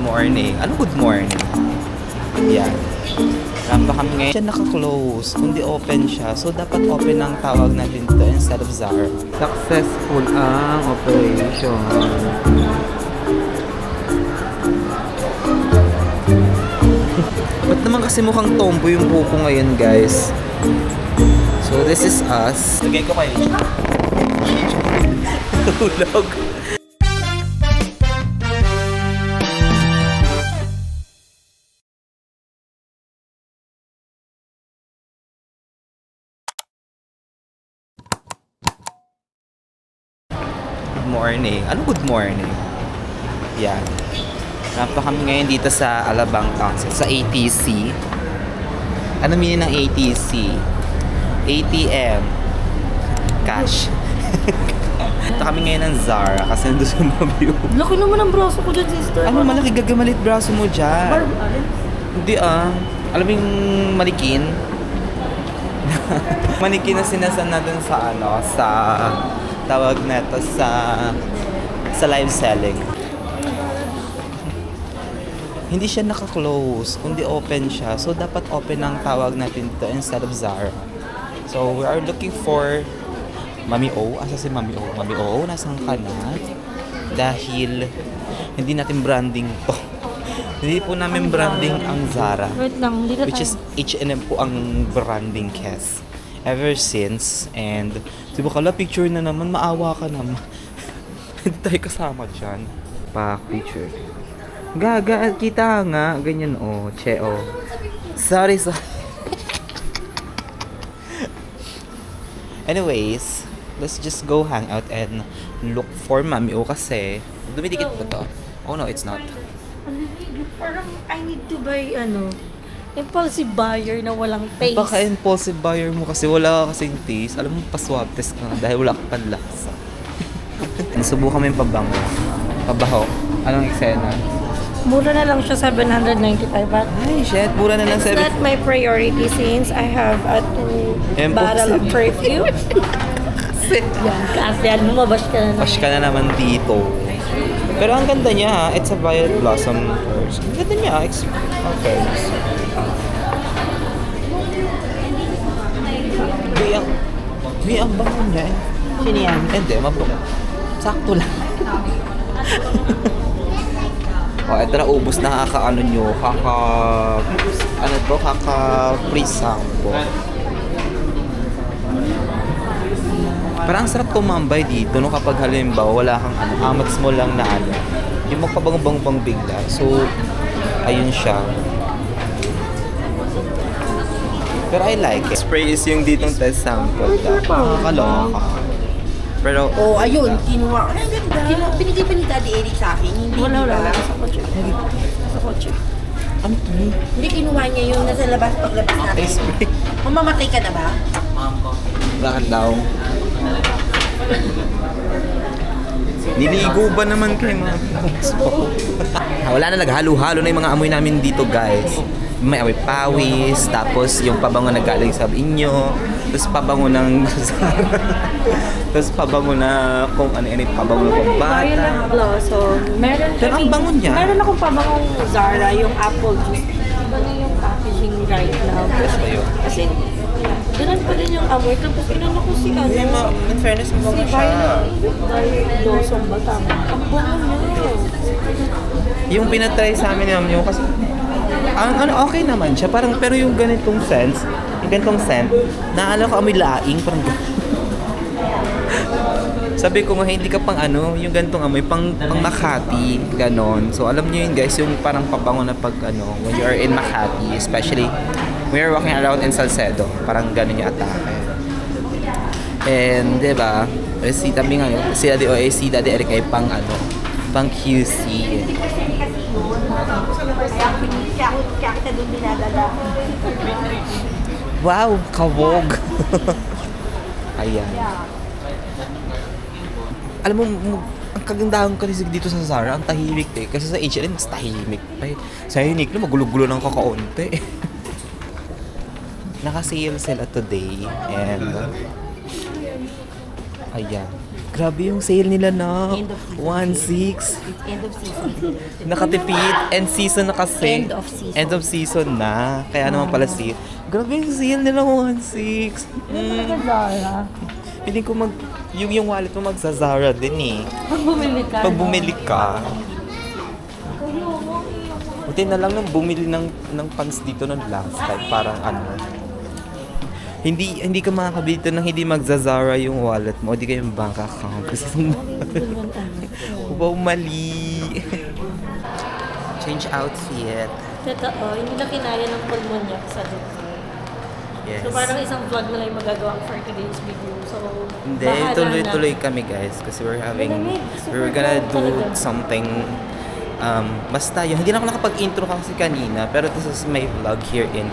morning. Ano good morning? Yan. Ramba kami ngayon. Siya naka-close. Kundi open siya. So, dapat open ang tawag natin dito instead of Zara. Successful ang operation. Ba't naman kasi mukhang tomboy yung buko ngayon, guys? So, this is us. Lagay ko kayo. Tulog. Good morning. Ano good morning? Yan. Rampa kami ngayon dito sa Alabang Council, sa ATC. Ano meaning ng ATC? ATM. Cash. Ito kami ngayon ng Zara kasi nandun sa Mabio. Laki naman ang braso ko dyan, sister. Ano malaki gagamalit braso mo dyan? Barb, Hindi alam mo yung manikin? Manikin na sinasan natin sa sa tawag neto sa live selling. Hindi siya naka-close, kundi open siya. So, dapat open ang tawag natin dito instead of Zara. So, we are looking for Mami O. Asa si Mami O? Mami O, nasaan ka na? Dahil hindi natin branding to. Hindi po namin branding ang Zara. Wait lang, hindi na Which is H&M po ang branding Kes. Ever since. And, diba kala picture na naman, maawa ka naman. Hindi tayo kasama dyan. Picture. Gaga, kita nga. Ganyan che Sorry. Anyways, let's just go hang out and look for Mami O kasi dumidikit ba to? Oh no, it's not. Parang I need to buy, impulsive buyer na walang taste. Baka impulsive buyer mo kasi wala ka kasing taste. Alam mo, pa-swab test ka nga dahil wala ka panlasa. Nasubukan mo yung pabango. Pabaho. Anong eksena? Mura na lang siya, 795 baht. Ay, shit. Mura na lang It's not my priority since I have a 2 bottle of perfume. Yan, kasi lumabas ka na naman. Bash ka na naman dito. Pero ang ganda niya ha. It's a violet blossom first. Ang ganda niya. Okay. Ang bango niya eh. Sino yan? Hindi, mabango. Sakto lang. Ito na ubos na kaka-free sampo. Parang ang sarap tumambay dito no kapag halimbawa wala kang amats mo lang na yung magpabango-bango bigla. So, ayun siya. Pero I like it. Spray is yung ditong test sample. Nakakaloka. Pero, ayun, kinuha ko. Ang ganda. Binigay pa ni Daddy Eric sa akin. Hindi Wala, ba? sa kotse. Sa kotse. ano to? Hindi kinuha niya yung nasa labas paglabas natin. Ay, spray. Mamamatay ka na ba? Bakit daw? Niligo ba naman kayo mga wala na, naghalo-halo na yung mga amoy namin dito, guys. May amoy pawis, tapos yung pabango na galing sa inyo, tapos pabango ng tapos pabango na kung ano pabango ng pambata. Violet blossom. Meron Pero ang bango niya. Meron akong pabangong Zara, yung apple juice. Iba na yung packaging right now. Yes ba yun? Kasi, ganun pa din yung amoy. Tapos inano ko si In fairness, si mabango siya. Violet blossom ba tama? Ang bango niya. Yung pinatry sa amin naman yung kasi okay naman siya. Parang, pero yung ganitong scent, naalala ko amoy laing, parang sabi ko nga, hindi ka pang yung ganitong amoy, pang Makati, ganon. So, alam niyo yun guys, yung parang pabango na pag when you are in Makati, especially when you're walking around in Salcedo, parang ganon yung atake. And, diba, si Daddy Eric ay pang QC. Kaya kita doon dinadala. Wow, kawog. Ayan. Alam mo, ang kagandahan kasi dito sa Zara, ang tahimik kasi sa H&M, mas tahimik pa eh. Sa Uniqlo, magulo-gulo ng kakaunti. Naka-sale sila today and ayan. Grabe yung sale nila na. End of season. 1.6. It's end of season. Nakatipid. End season na kasi. End of season. End of season na. Kaya naman pala sale. Grabe yung sale nila 1.6. Zara. Hindi ko yung wallet mo magsa-Zara din eh. Pag bumili ka. Pag bumili ka. Buti na lang nang bumili ng pants dito ng last time. Parang ano. Hindi ka makakabili dito nang hindi magza-Zara yung wallet mo. Hindi kayong bank account. Kasi wow, mali. Change outfit. Totoo, hindi na kinaya ng pulmonya sa doktor. Yes. So parang isang vlog na lang yung magagawa for today's video. So, Hindi, bahala tuloy-tuloy na. kami guys. Kasi we're Malamig. Super gonna cold do talaga. something. Basta yun. Hindi na ako nakapag-intro kasi kanina. Pero this is my vlog here in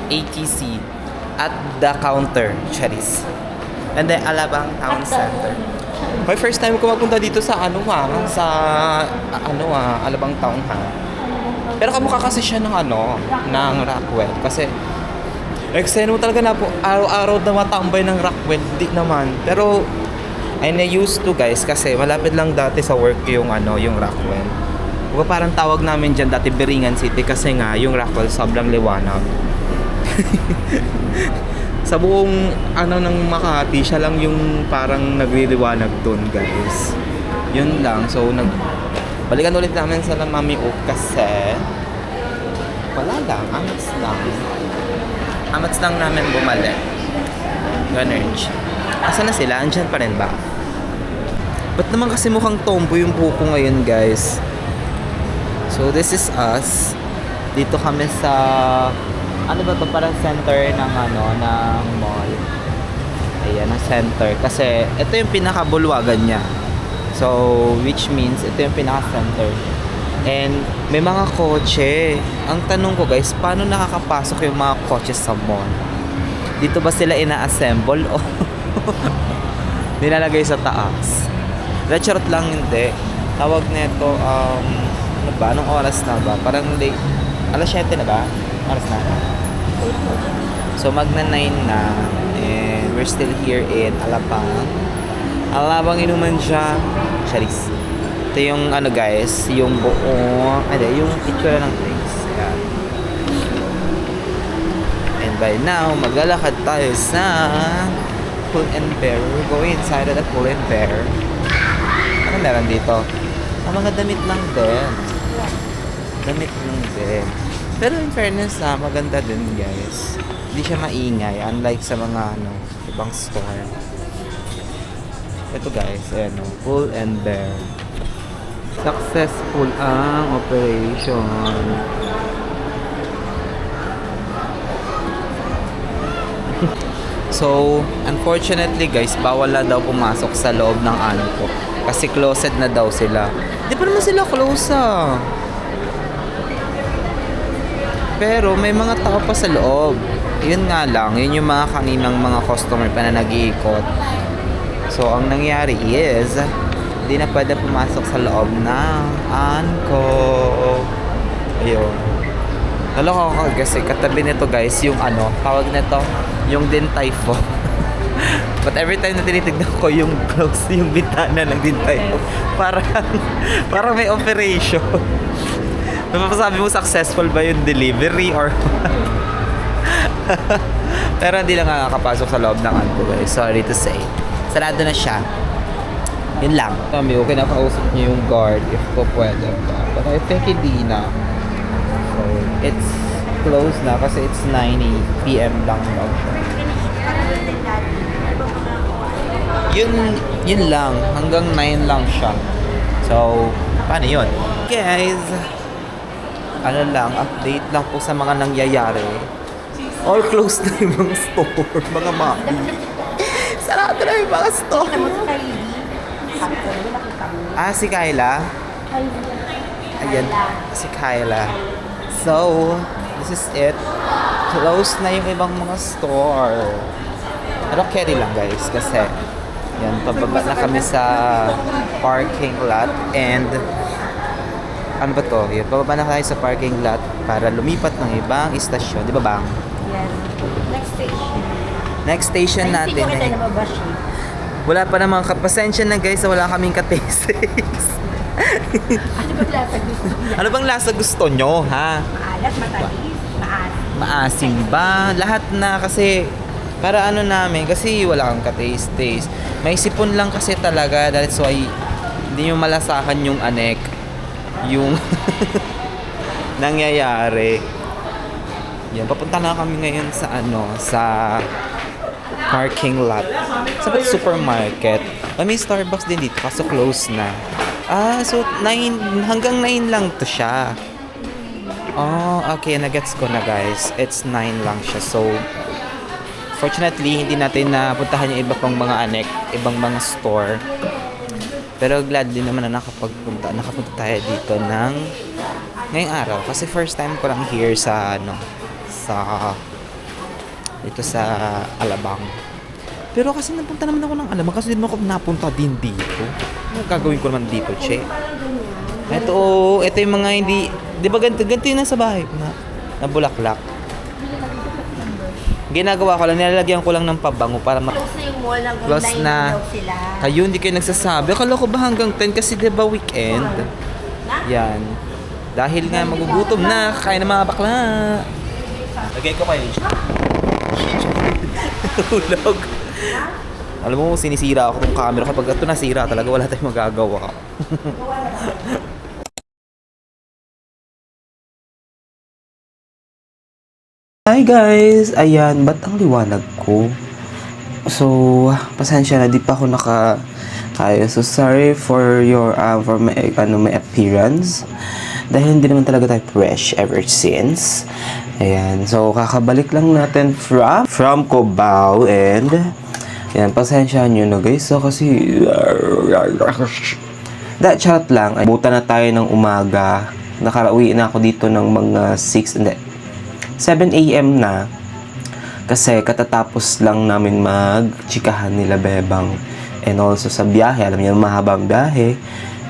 ATC. At the counter, Charis. And then Alabang Town Center. My first time ko magpunta dito sa Alabang Town ha. Pero kamukha kasi siya ng ng Rockwell. Kasi eksena mo talaga na po, araw-araw na matambay ng Rockwell. Di naman. Pero I used to guys kasi malapit lang dati sa work yung Rockwell. Parang tawag namin dyan dati Biringan City kasi nga yung Rockwell sobrang liwanag. Sa buong ng Makati, siya lang yung parang nagliliwanag dun guys. Yun lang. So balikan ulit namin sa Mami Oak kasi wala lang, amats lang namin bumalik. Ganun. Asa na sila? Andyan pa rin ba? Ba't naman kasi mukhang tomboy yung buhok ko ngayon guys? So this is us. Dito kami sa ano ba to, parang center ng ng mall. Ayan, ang center. Kasi ito yung pinakabulwagan niya. So, which means ito yung pinaka-center. And may mga kotse. Ang tanong ko guys, paano nakakapasok yung mga kotse sa mall? Dito ba sila ina-assemble o nilalagay sa taas? Charot lang, hindi. Tawag nito, ano ba? Anong oras na ba? Parang late. Alas 7 na ba? Oras na. So magna 9 na and we're still here in Alabang inuman siya. Charis. Ito yung guys, yung buong yung picture ng place. Ayan. And by now, maglalakad tayo sa Pull and Bear. We're going inside of the Pull and Bear. Ano meron dito? Mga damit lang din. Damit lang din. Pero in fairness maganda din guys. Hindi siya maingay unlike sa mga ibang store. Ito guys, ayan Pull and Bear. Successful ang operation. So, unfortunately guys, bawal na daw pumasok sa loob ng ko. Kasi closet na daw sila. Di pa naman sila close Pero may mga tao pa sa loob. Yun nga lang, yun yung mga kaninang mga customer pa na nag-iikot. So, ang nangyari is, hindi na pwede pumasok sa loob ng Anko. Ayun. Naloko ko kasi katabi nito guys, yung tawag nito, yung Din Tai Fung. But every time na tinitignan ko yung close, yung bitana ng Din Tai Fung, parang may operation. Napapasabi mo successful ba yung delivery or pero hindi lang nakakapasok sa loob ng Anko guys. Sorry to say. Sarado na siya. Yun lang. Kami, okay na kausap niyo yung guard if po pwede pa. But I think hindi na. So, it's closed na kasi it's 9 PM lang daw siya. Yun lang. Hanggang 9 lang siya. So, paano yun? Guys, update lang po sa mga nangyayari. All closed na yung mga store, mga mami. Sarado na yung mga store. Si Kyla? Ayan, si Kyla. So, this is it. Closed na yung ibang mga store. Pero carry lang guys, kasi yan, pababa na kami sa parking lot and ano ba to? Yun, pababa na tayo sa parking lot para lumipat ng ibang istasyon. Di ba bang? Yes. Next station. Next station natin. Ay, hindi ko kita nababash Wala pa namang kapasensya na guys, wala kaming ka-taste. Ano ba lasa gusto niya? Ano bang lasa gusto nyo, ha? Maalat, matalis, maasim. Maasim ba? Lahat na kasi para ano namin, kasi wala kang ka-taste. May sipon lang kasi talaga, that's why hindi nyo malasahan yung anek. Yung nangyayari. Yan, papunta na kami ngayon sa sa parking lot. Sa supermarket. May Starbucks din dito, kaso close na. So 9, hanggang 9 lang to siya. Oh, okay, nagets ko na guys. It's 9 lang siya. So, fortunately, hindi natin napuntahan yung iba pang mga ibang mga store. Pero glad din naman na nakapunta tayo dito ng ngayong araw. Kasi first time ko lang here sa dito sa Alabang. Pero kasi napunta naman ako ng Alabang kasi din ako napunta din dito. Ano gagawin ko naman dito, che? Ito yung mga hindi, di ba ganito yung nasa bahay na bulaklak. Ginagawa ko lang, nilalagyan ko lang ng pabango para Close na yung mall, hanggang Close 9 na. daw sila. Kayo hindi kayo nagsasabi. Akala ko ba hanggang 10 kasi di ba weekend? Yan. Dahil nga magugutom na, kakain ng mga bakla. Lagay ko kayo. Hulog. Alam mo, sinisira ako tong camera. Kapag ito nasira talaga, wala tayong magagawa. Hi guys! Ayan, ba't ang liwanag ko? So, pasensya na, di pa ako kaya. So, sorry for my appearance. Dahil hindi naman talaga tayo fresh ever since. Ayan, so kakabalik lang natin from Cubao and ayan, pasensya nyo na guys. So, kasi that chat lang. Buta na tayo ng umaga. Nakarauwi na ako dito ng mga 7 a.m. na kasi katatapos lang namin mag-chikahan nila Bebang and also sa biyahe, alam niyo mahabang biyahe.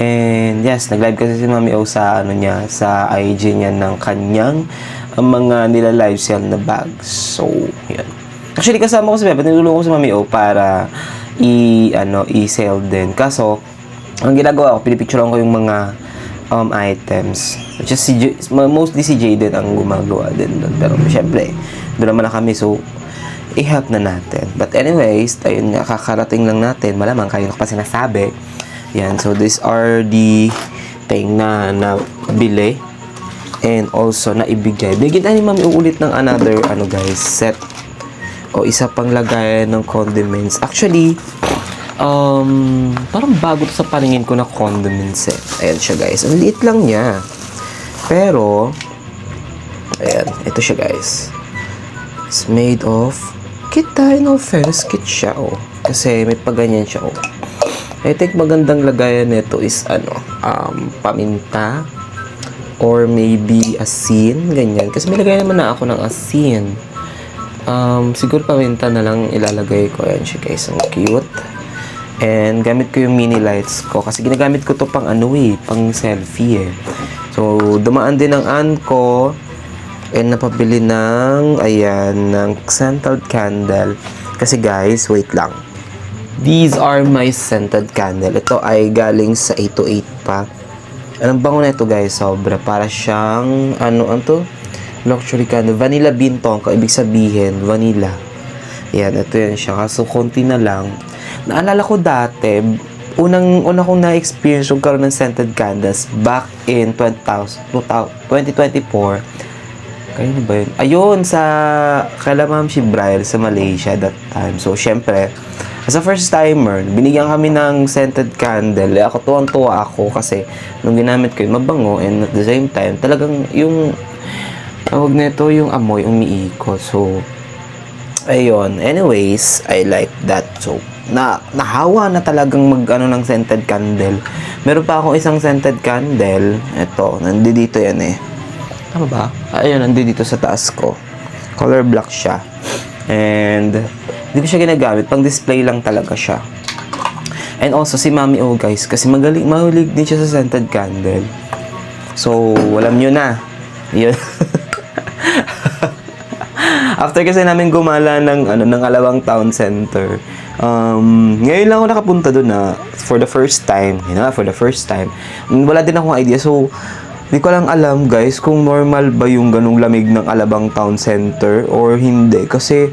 And yes, nag-live kasi si Mami O sa sa IG niya ng kanyang mga nila-live sale na bags. So, yan. Actually kasama ko si Bebang, tinulungan ko si Mami O para i-sale din. Kaso ang ginagawa ko, pinipicturean ko yung mga items. Just mostly si Jayden ang gumagawa din doon. Pero syempre, doon naman na kami. So, i-help na natin. But anyways, ayun nga, kakarating lang natin. Malamang kayo pa sinasabi. Yan. So, these are the thing na nabili. And also, na ibigay. Bigyan tayo ni Mami uulit ng another, guys, set. O isa pang lagayan ng condiments. Actually, parang bago sa paningin ko na condiment set. Ayan siya guys. Ang liit lang niya. Pero, ayan. Ito siya guys. It's made of kita. In all fairness, kit siya. Oh. Kasi may paganyan siya. Oh. I think magandang lagayan nito is paminta. Or maybe asin. Ganyan. Kasi may lagayan naman na ako ng asin. Siguro paminta na lang ilalagay ko. Ayan siya guys. Ang cute. And gamit ko yung mini lights ko kasi ginagamit ko to pang pang selfie So, dumaan din ang aunt ko and napabili ng scented candle. Kasi guys, wait lang. These are my scented candle. Ito ay galing sa 828 pa. Anong bango na ito guys? Sobra. Para siyang, luxury candle. Vanilla bean tong, ibig sabihin, vanilla. Yan, ito yan siya. Kaso, konti na lang. Naalala ko dati, una kong na-experience yung karoon ng scented candles back in 2024. Kaya na ba yun? Ayun, kala Ma'am Shibrail sa Malaysia that time. So, syempre, as a first timer, binigyan kami ng scented candle. Ako, tuwang-tuwa ako kasi nung ginamit ko yun, mabango and at the same time, talagang yung tawag nito, yung amoy, umiikot. So, ayun. Anyways, I like that. So, nahawa na talagang ng scented candle. Meron pa akong isang scented candle. Ito, nandito yan Tama ba? Ayun, nandito sa taas ko. Color black siya. And, hindi ko siya ginagamit. Pang display lang talaga siya. And also, si Mami O guys, kasi mahulig din siya sa scented candle. So, alam nyo na. Yun. After kasi namin gumala ng Alabang Town Center, Ngayon lang ako nakapunta doon na for the first time. Wala din akong idea. So, di ko lang alam guys kung normal ba yung ganung lamig ng Alabang Town Center or hindi. Kasi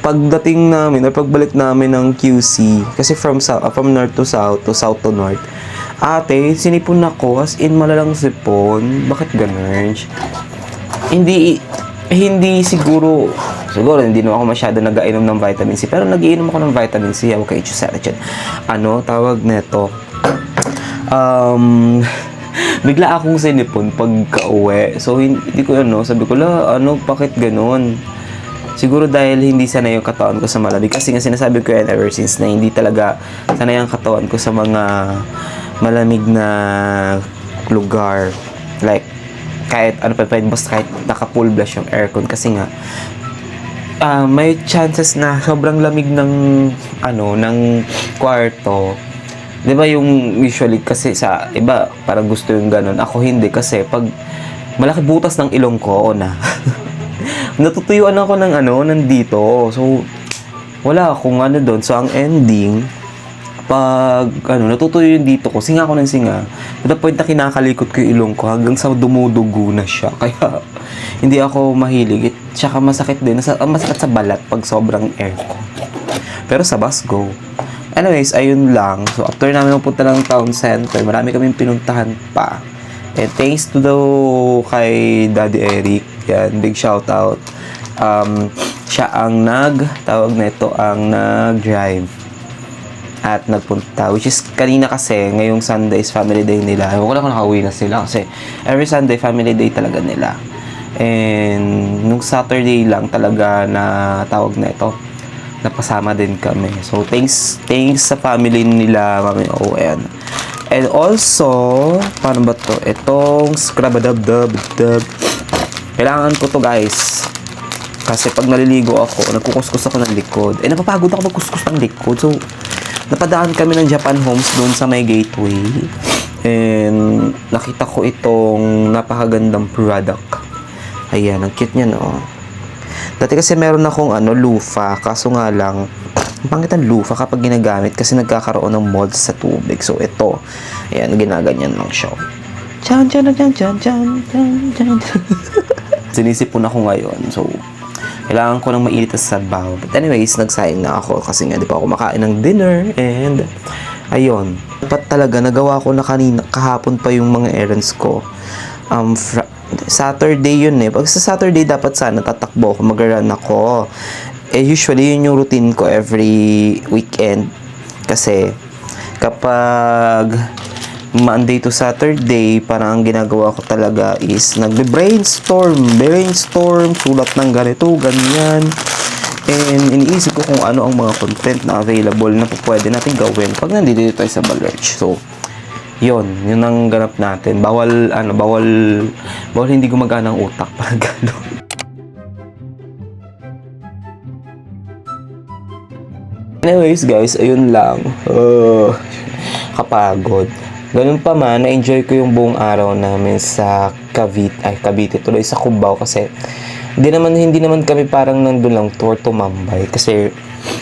pagdating namin or pagbalik namin ng QC, kasi from north to south to north, ate, sinipon ako as in malalang sipon. Bakit ganun? Hindi siguro hindi naman ako masyado nag-ainom ng vitamin C, pero nag-iinom ako ng vitamin C. Huwag kayo dyan. Tawag neto, bigla akong sinipon pagka-uwi. So, hindi ko sabi ko, bakit ganun? Siguro dahil hindi sanay yung katawan ko sa malamig. Kasi nga sinasabi ko yan ever since na hindi talaga sanay ang katawan ko sa mga malamig na lugar. Like, kahit basta kahit naka-full blast yung aircon. Kasi nga, may chances na sobrang lamig ng kwarto. 'Di ba yung usually kasi sa iba parang gusto yung ganun. Ako hindi kasi pag malaki butas ng ilong ko na natutuyuan ako ng nandito. So wala akong doon. So ang ending pag natutuyo yung dito ko, singa ako ng singa. To the point na kinakalikot ko yung ilong ko hanggang sa dumudugo na siya. Kaya hindi ako mahilig. Tsaka masakit din. Masakit sa balat pag sobrang aircon. Pero sa bus, go. Anyways, ayun lang. So, after namin mapunta ng town center, marami kaming pinuntahan pa. And thanks to kay Daddy Eric. Yan, big shout out. Siya ang nag-drive. At nagpunta. Which is, kanina kasi, ngayong Sunday is family day nila. Ewan ko lang kung nakauwi na sila. Kasi, every Sunday, family day talaga nila. And, nung Saturday lang talaga na tawag na ito, napasama din kami. So, thanks sa family nila, Mami O. And also, paano ba to? Itong scrub-a-dub-dub. Kailangan ko to, guys. Kasi pag naliligo ako, nagkukuskus ako ng likod. Napapagod ako magkuskus ng likod. So, napadaan kami ng Japan Homes doon sa may gateway. And nakita ko itong napakagandang product. Ayan, ang cute niya, no? Dati kasi meron akong lufa. Kaso nga lang, ang pangit ang lufa kapag ginagamit kasi nagkakaroon ng molds sa tubig. So, ito. Ayan, ginaganyan lang siya. Chan. Sinisipon ako ngayon. So, kailangan ko ng mainit na sabaw. But anyways, nagsayang na ako kasi nga di pa ako makain ng dinner. And, ayun. Dapat talaga, nagawa ko na kahapon pa yung mga errands ko. Saturday yun eh. Pag sa Saturday, dapat sana tatakbo ako, mag-run ako. Usually, yun yung routine ko every weekend. Kasi, kapag Monday to Saturday, parang ang ginagawa ko talaga is brainstorm, sulat ng ganito, ganyan. And iniisip ko kung ano ang mga content na available na pwede natin gawin pag nandito tayo sa Balerch. So, yun ang ganap natin. Bawal hindi gumagana ang utak pag gano'n. Anyways guys, ayun lang. Kapagod. Ganun pa man, na-enjoy ko yung buong araw namin sa Cavite, tuloy sa Cubao kasi hindi naman kami parang nandun lang tour tumambay kasi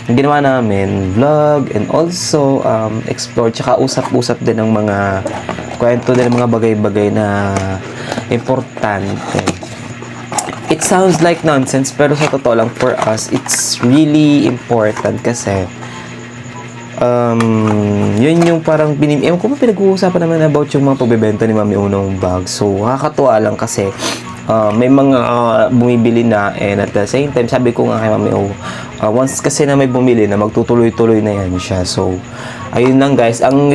yung ginawa namin vlog and also explore tsaka usap-usap din ng mga kwento din ng mga bagay-bagay na importante. It sounds like nonsense pero sa totoo lang for us it's really important kasi yun yung parang ewan ko pa pinag-uusapan naman about yung mga pagbebenta ni Mami Unong bag. So, nakakatuwa lang kasi may mga bumibili na and at the same time, sabi ko nga kay Mami once kasi na may bumili na magtutuloy-tuloy na yan siya. So, ayun lang guys. Ang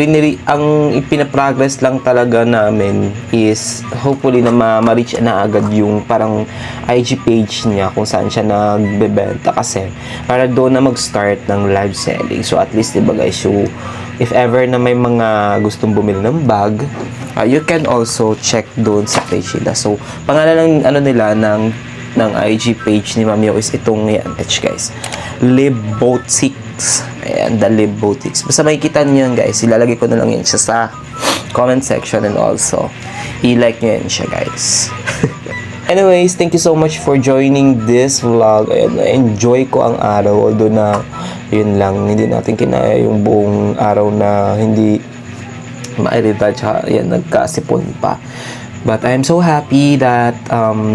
ipinaprogress lang talaga namin is hopefully na ma-reach na agad yung parang IG page niya kung saan siya nagbebenta kasi para doon na mag-start ng live selling. So, at least diba guys, so, if ever na may mga gustong bumili ng bag, you can also check doon sa page nila. So, pangalan ng nila ng IG page ni Mami is itong yan, guys. Lib Boutiques. Ayan, the Lib Boutiques. Basta makikita niyo yan, guys. Ilalagay ko na lang yan siya sa comment section and also i-like nyo yan siya, guys. Anyways, thank you so much for joining this vlog. Ayan, enjoy ko ang araw. Although na yun lang, hindi natin kinaya yung buong araw na hindi mairita, tsaka yan, nagkasipon pa. But I'm so happy that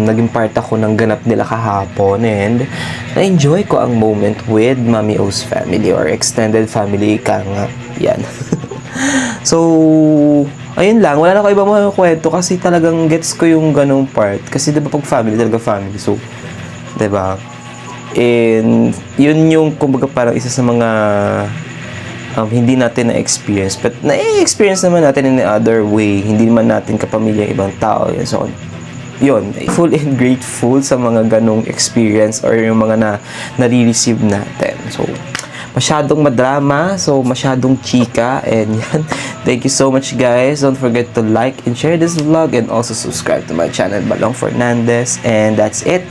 naging part ako ng ganap nila kahapon, and na-enjoy ko ang moment with Mami O's family or extended family ka nga. Yan. So, ayun lang. Wala na ko iba mga kwento kasi talagang gets ko yung ganong part. Kasi diba pag family, talaga family. So, diba? And yun yung kumbaga parang isa sa mga hindi natin na-experience, but na-experience naman natin in the other way. Hindi naman natin kapamilya ibang tao. So, yun, full and grateful sa mga ganong experience or yung mga nare-receive natin. So, masyadong madrama, so masyadong chika, and yan. Thank you so much, guys. Don't forget to like and share this vlog, and also subscribe to my channel, Balong Fernandez. And that's it.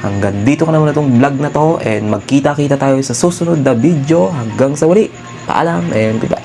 Hanggang dito ko na muna itong vlog na to, and magkita-kita tayo sa susunod na video. Hanggang sa uli. Paalam and goodbye.